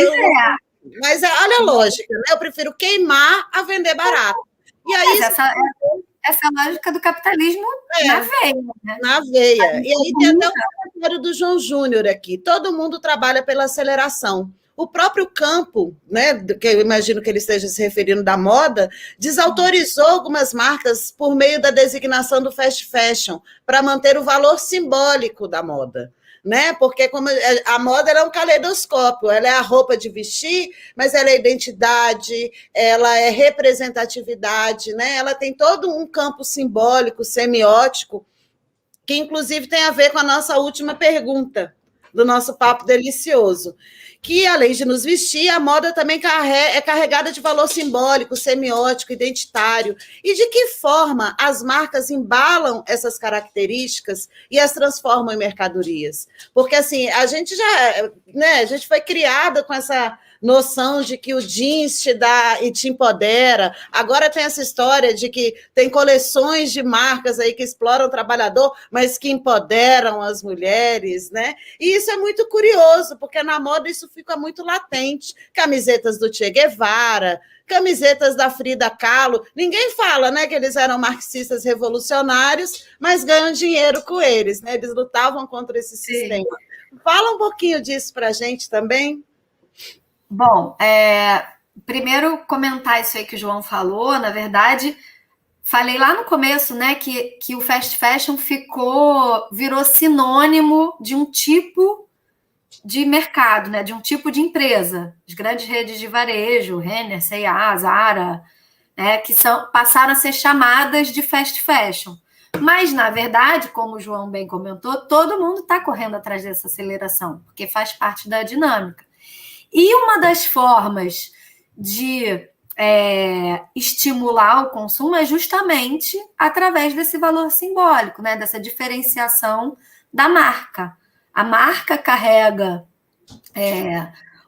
olha a lógica, né? Eu prefiro queimar a vender barato. E aí, essa é a lógica do capitalismo na veia. Né? Na veia. E aí tem até o comentário do João Júnior aqui. Todo mundo trabalha pela aceleração. O próprio campo, né, que eu imagino que ele esteja se referindo da moda, desautorizou algumas marcas por meio da designação do fast fashion para manter o valor simbólico da moda. Né? Porque como a moda é um caleidoscópio, ela é a roupa de vestir, mas ela é identidade, ela é representatividade, né? Ela tem todo um campo simbólico, semiótico, que inclusive tem a ver com a nossa última pergunta do nosso papo delicioso, que além de nos vestir, a moda também é carregada de valor simbólico, semiótico, identitário. E de que forma as marcas embalam essas características e as transformam em mercadorias? Porque assim, a gente foi criada com essa noção de que o jeans te dá e te empodera. Agora tem essa história de que tem coleções de marcas aí que exploram o trabalhador, mas que empoderam as mulheres, né? E isso é muito curioso, porque na moda isso fica muito latente. Camisetas do Che Guevara, camisetas da Frida Kahlo. Ninguém fala, né, que eles eram marxistas revolucionários, mas ganham dinheiro com eles, né? Eles lutavam contra esse sistema. Fala um pouquinho disso para a gente também. Bom, primeiro comentar isso aí que o João falou, na verdade, falei lá no começo, né, que o fast fashion virou sinônimo de um tipo de mercado, né, de um tipo de empresa. As grandes redes de varejo, Renner, C&A, Zara, né, que passaram a ser chamadas de fast fashion. Mas, na verdade, como o João bem comentou, todo mundo está correndo atrás dessa aceleração, porque faz parte da dinâmica. E uma das formas de estimular o consumo é justamente através desse valor simbólico, né? Dessa diferenciação da marca. A marca carrega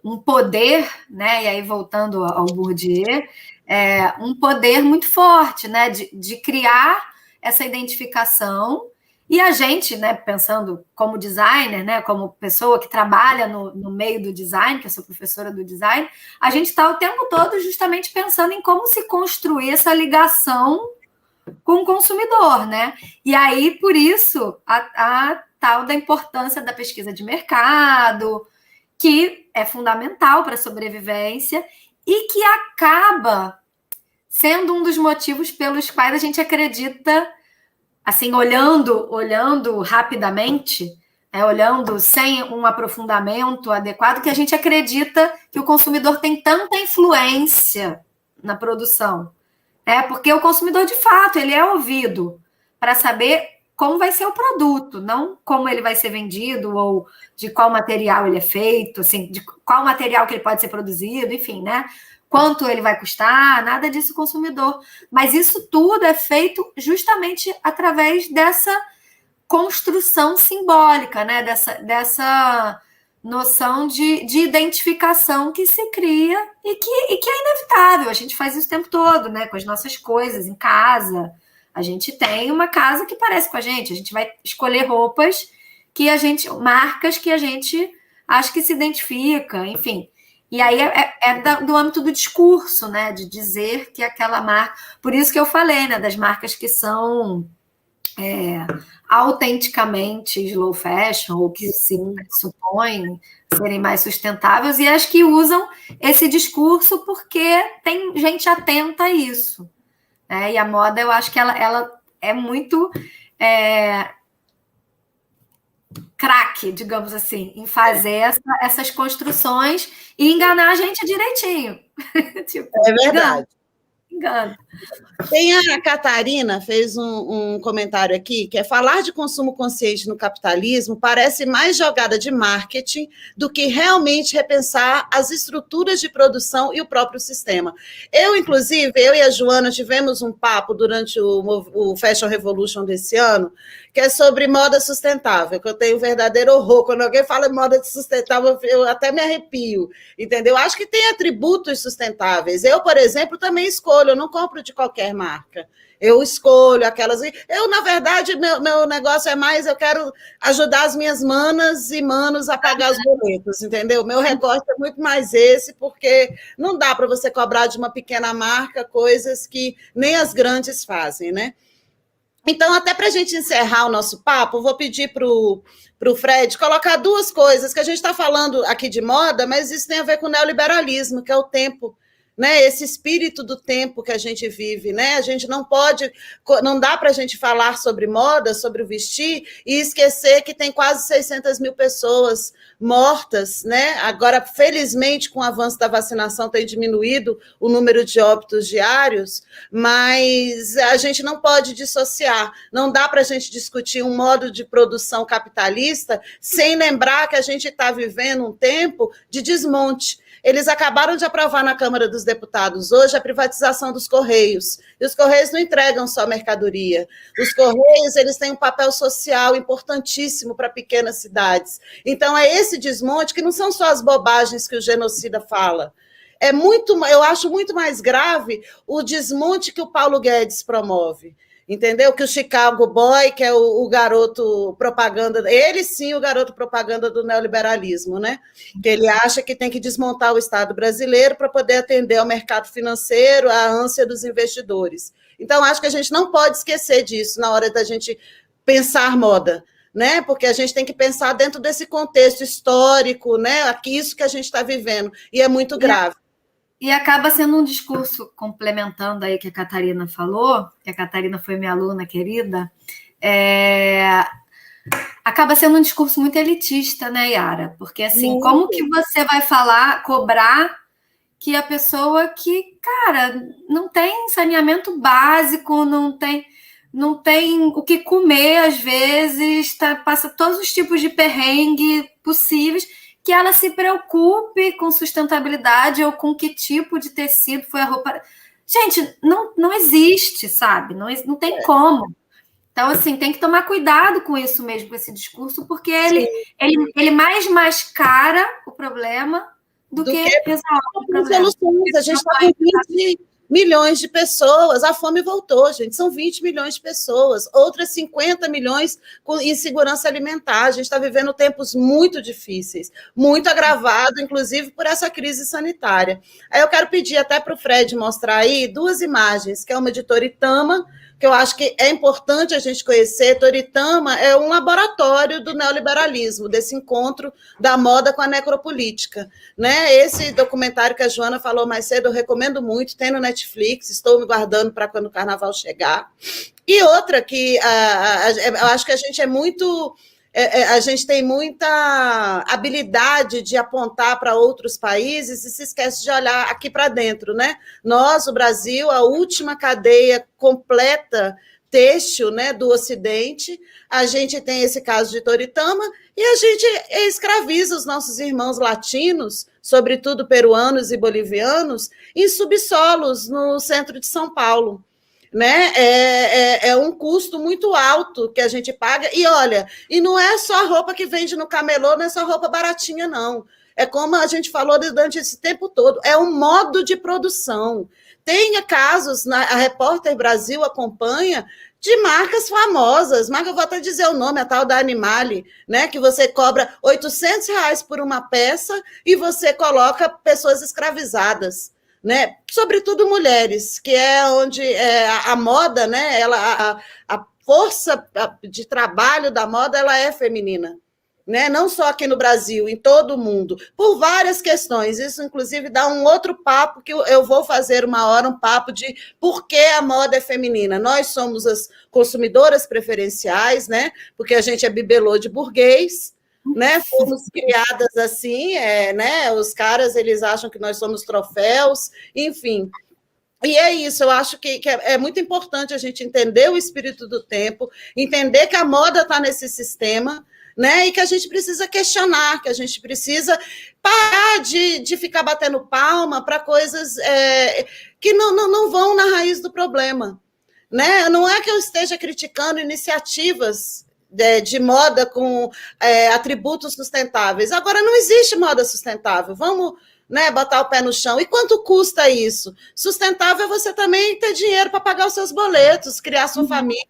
um poder, né? E aí, voltando ao Bourdieu, um poder muito forte, né? De criar essa identificação. E a gente, né, pensando como designer, né, como pessoa que trabalha no meio do design, que eu sou professora do design, a gente está o tempo todo justamente pensando em como se construir essa ligação com o consumidor, né? E aí, por isso, a tal da importância da pesquisa de mercado, que é fundamental para a sobrevivência e que acaba sendo um dos motivos pelos quais a gente acredita, assim, olhando rapidamente, olhando sem um aprofundamento adequado, que a gente acredita que o consumidor tem tanta influência na produção. Porque o consumidor, de fato, ele é ouvido para saber como vai ser o produto, não como ele vai ser vendido ou de qual material ele é feito, assim, de qual material que ele pode ser produzido, enfim, né? Quanto ele vai custar, nada disso consumidor. Mas isso tudo é feito justamente através dessa construção simbólica, né? Dessa noção de identificação que se cria e que é inevitável. A gente faz isso o tempo todo, né? Com as nossas coisas em casa. A gente tem uma casa que parece com a gente vai escolher roupas marcas que a gente acha que se identifica, enfim. E aí do âmbito do discurso, né? De dizer que aquela marca... Por isso que eu falei, né? Das marcas que são autenticamente slow fashion, ou que se supõem serem mais sustentáveis, e as que usam esse discurso porque tem gente atenta a isso. E a moda, eu acho que ela é muito craque, digamos assim, em fazer essas construções e enganar a gente direitinho. Tipo, é verdade. Engano. Tem a Catarina, fez um comentário aqui, que é falar de consumo consciente no capitalismo parece mais jogada de marketing do que realmente repensar as estruturas de produção e o próprio sistema. Inclusive, eu e a Joana tivemos um papo durante o Fashion Revolution desse ano, que é sobre moda sustentável, que eu tenho um verdadeiro horror. Quando alguém fala em moda sustentável, eu até me arrepio, entendeu? Acho que tem atributos sustentáveis. Eu, por exemplo, também escolho, eu não compro de qualquer marca. Eu escolho aquelas... na verdade, meu negócio é mais, eu quero ajudar as minhas manas e manos a pagar os boletos, entendeu? Meu recorte é muito mais esse, porque não dá para você cobrar de uma pequena marca coisas que nem as grandes fazem, né? Então, até para a gente encerrar o nosso papo, vou pedir para o Fred colocar duas coisas, que a gente está falando aqui de moda, mas isso tem a ver com o neoliberalismo, que é o tempo, né? Esse espírito do tempo que a gente vive, né? A gente não dá para a gente falar sobre moda, sobre o vestir, e esquecer que tem quase 600 mil pessoas mortas, né? Agora, felizmente, com o avanço da vacinação, tem diminuído o número de óbitos diários, mas a gente não pode dissociar, não dá para a gente discutir um modo de produção capitalista sem lembrar que a gente está vivendo um tempo de desmonte. Eles acabaram de aprovar na Câmara dos Deputados hoje a privatização dos Correios. E os Correios não entregam só mercadoria. Os Correios, eles têm um papel social importantíssimo para pequenas cidades. Então, é esse desmonte que não são só as bobagens que o genocida fala. Eu acho muito mais grave o desmonte que o Paulo Guedes promove. Entendeu? Que o Chicago Boy, que é o garoto propaganda, ele sim, o garoto propaganda do neoliberalismo, né? Que ele acha que tem que desmontar o Estado brasileiro para poder atender ao mercado financeiro, à ânsia dos investidores. Então, acho que a gente não pode esquecer disso na hora da gente pensar moda, né? Porque a gente tem que pensar dentro desse contexto histórico, né? Aqui, isso que a gente está vivendo, e é muito grave. E acaba sendo um discurso, complementando aí que a Catarina falou, que a Catarina foi minha aluna querida, acaba sendo um discurso muito elitista, né, Yara? Porque, assim, como que você vai cobrar que a pessoa que, cara, não tem saneamento básico, não tem o que comer, às vezes, passa todos os tipos de perrengue possíveis, que ela se preocupe com sustentabilidade ou com que tipo de tecido foi a roupa. Gente, não existe, sabe? Não tem como. Então, assim, tem que tomar cuidado com isso mesmo, com esse discurso, porque ele mais mascara o problema do que resolve o problema. Soluções. A gente está com 20 milhões de pessoas, a fome voltou, gente, são 20 milhões de pessoas, outras 50 milhões com insegurança alimentar. A gente está vivendo tempos muito difíceis, muito agravado, inclusive, por essa crise sanitária. Aí eu quero pedir até para o Fred mostrar aí duas imagens, que é uma de Toritama, que eu acho que é importante a gente conhecer. Toritama é um laboratório do neoliberalismo, desse encontro da moda com a necropolítica, né? Esse documentário que a Joana falou mais cedo, eu recomendo muito, tem no Netflix, estou me guardando para quando o carnaval chegar. E outra que eu acho que a gente a gente tem muita habilidade de apontar para outros países e se esquece de olhar aqui para dentro, né? Nós, o Brasil, a última cadeia completa têxtil, né, do Ocidente, a gente tem esse caso de Toritama e a gente escraviza os nossos irmãos latinos, sobretudo peruanos e bolivianos, em subsolos no centro de São Paulo. né? É um custo muito alto que a gente paga. E olha, e não é só roupa que vende no camelô, não é só roupa baratinha, não. É como a gente falou durante esse tempo todo, é um modo de produção. Tem casos, a Repórter Brasil acompanha, de marcas famosas, marca, eu vou até dizer o nome, a tal da Animale, né, que você cobra R$ 800 por uma peça e você coloca pessoas escravizadas, né, sobretudo mulheres, que é onde a moda, né, a força de trabalho da moda, ela é feminina. Né? Não só aqui no Brasil, em todo o mundo, por várias questões. Isso, inclusive, dá um outro papo que eu vou fazer uma hora, um papo de por que a moda é feminina. Nós somos as consumidoras preferenciais, né? Porque a gente é bibelô de burguês, né? Fomos criadas assim, né? Os caras eles acham que nós somos troféus, enfim. E é isso, eu acho que é muito importante a gente entender o espírito do tempo, entender que a moda está nesse sistema, né? E que a gente precisa questionar, que a gente precisa parar de ficar batendo palma para coisas que não vão na raiz do problema. Né? Não é que eu esteja criticando iniciativas de moda com atributos sustentáveis. Agora, não existe moda sustentável. Vamos, né, botar o pé no chão. E quanto custa isso? Sustentável é você também ter dinheiro para pagar os seus boletos, criar sua família.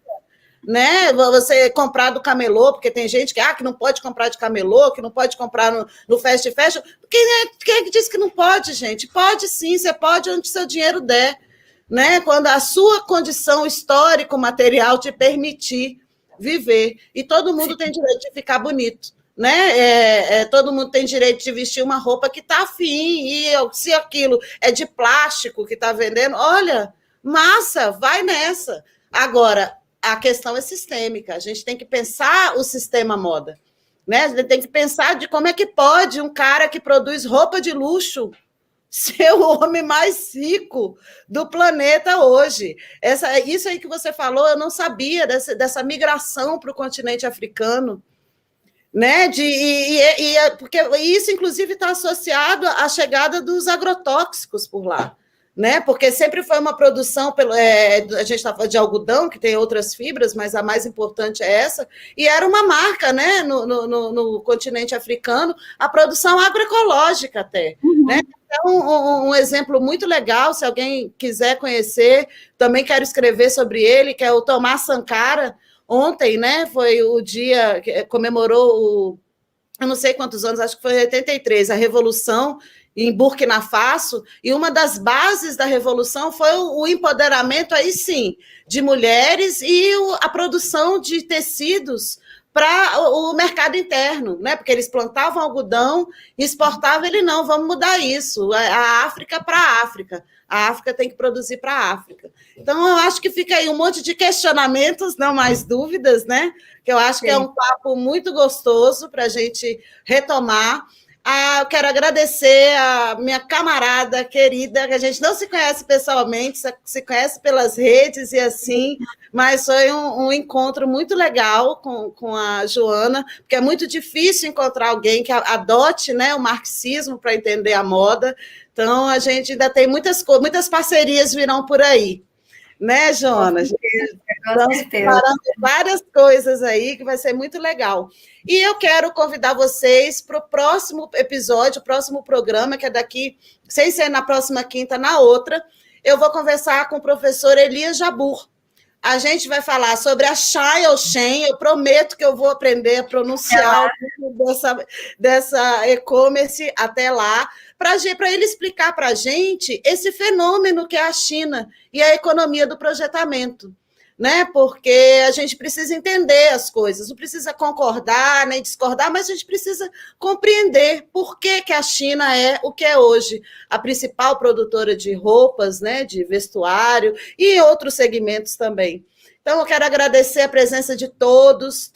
Né? Você comprar do camelô, porque tem gente que não pode comprar de camelô, que não pode comprar no fast fashion. Quem é que diz que não pode, gente? Pode sim, você pode onde seu dinheiro der, né? Quando a sua condição histórico-material te permitir viver. E todo mundo tem direito de ficar bonito. Né? Todo mundo tem direito de vestir uma roupa que está afim, e se aquilo é de plástico que está vendendo, olha, massa, vai nessa. Agora, a questão é sistêmica, a gente tem que pensar o sistema moda, né? A gente tem que pensar de como é que pode um cara que produz roupa de luxo ser o homem mais rico do planeta hoje. Isso aí que você falou, eu não sabia dessa migração para o continente africano, né? Porque isso, inclusive, está associado à chegada dos agrotóxicos por lá. Né? Porque sempre foi uma produção, a gente está falando de algodão, que tem outras fibras, mas a mais importante é essa, e era uma marca, né, no continente africano, a produção agroecológica até. Né? Então, um exemplo muito legal, se alguém quiser conhecer, também quero escrever sobre ele, que é o Thomas Sankara. Ontem, né, foi o dia que comemorou eu não sei quantos anos, acho que foi em 83, a Revolução em Burkina Faso, e uma das bases da revolução foi o empoderamento, aí sim, de mulheres e a produção de tecidos para o mercado interno, né? Porque eles plantavam algodão e exportavam, ele não, vamos mudar isso, a África para a África. A África tem que produzir para a África. Então, eu acho que fica aí um monte de questionamentos, não mais dúvidas, né? Que eu acho que é um papo muito gostoso para a gente retomar. Eu quero agradecer a minha camarada querida, que a gente não se conhece pessoalmente, se conhece pelas redes e assim, mas foi um encontro muito legal com a Joana, porque é muito difícil encontrar alguém que adote, né, o marxismo para entender a moda. Então, a gente ainda tem muitas parcerias virão por aí. Né, Joana? Estamos preparando várias coisas aí que vai ser muito legal. E eu quero convidar vocês para o próximo episódio, o próximo programa, que é daqui, sem ser na próxima quinta, na outra, eu vou conversar com o professor Elias Jabbour. A gente vai falar sobre a Shai ou Shen, eu prometo que eu vou aprender a pronunciar dessa e-commerce até lá, para ele explicar para a gente esse fenômeno que é a China e a economia do projetamento. Né? Porque a gente precisa entender as coisas, não precisa concordar nem discordar, mas a gente precisa compreender por que a China é o que é hoje, a principal produtora de roupas, né, de vestuário e outros segmentos também. Então, eu quero agradecer a presença de todas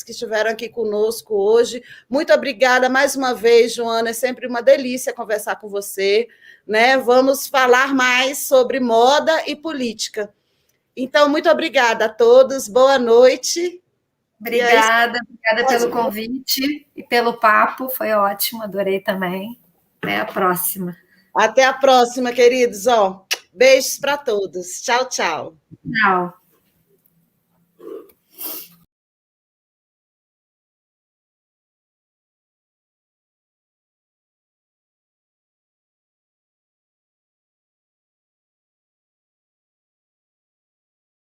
que estiveram aqui conosco hoje. Muito obrigada mais uma vez, Joana, é sempre uma delícia conversar com você. Né? Vamos falar mais sobre moda e política. Então, muito obrigada a todos, boa noite. Obrigada pelo convite e pelo papo, foi ótimo, adorei também. Até a próxima. Até a próxima, queridos. Beijos para todos. Tchau, tchau. Tchau.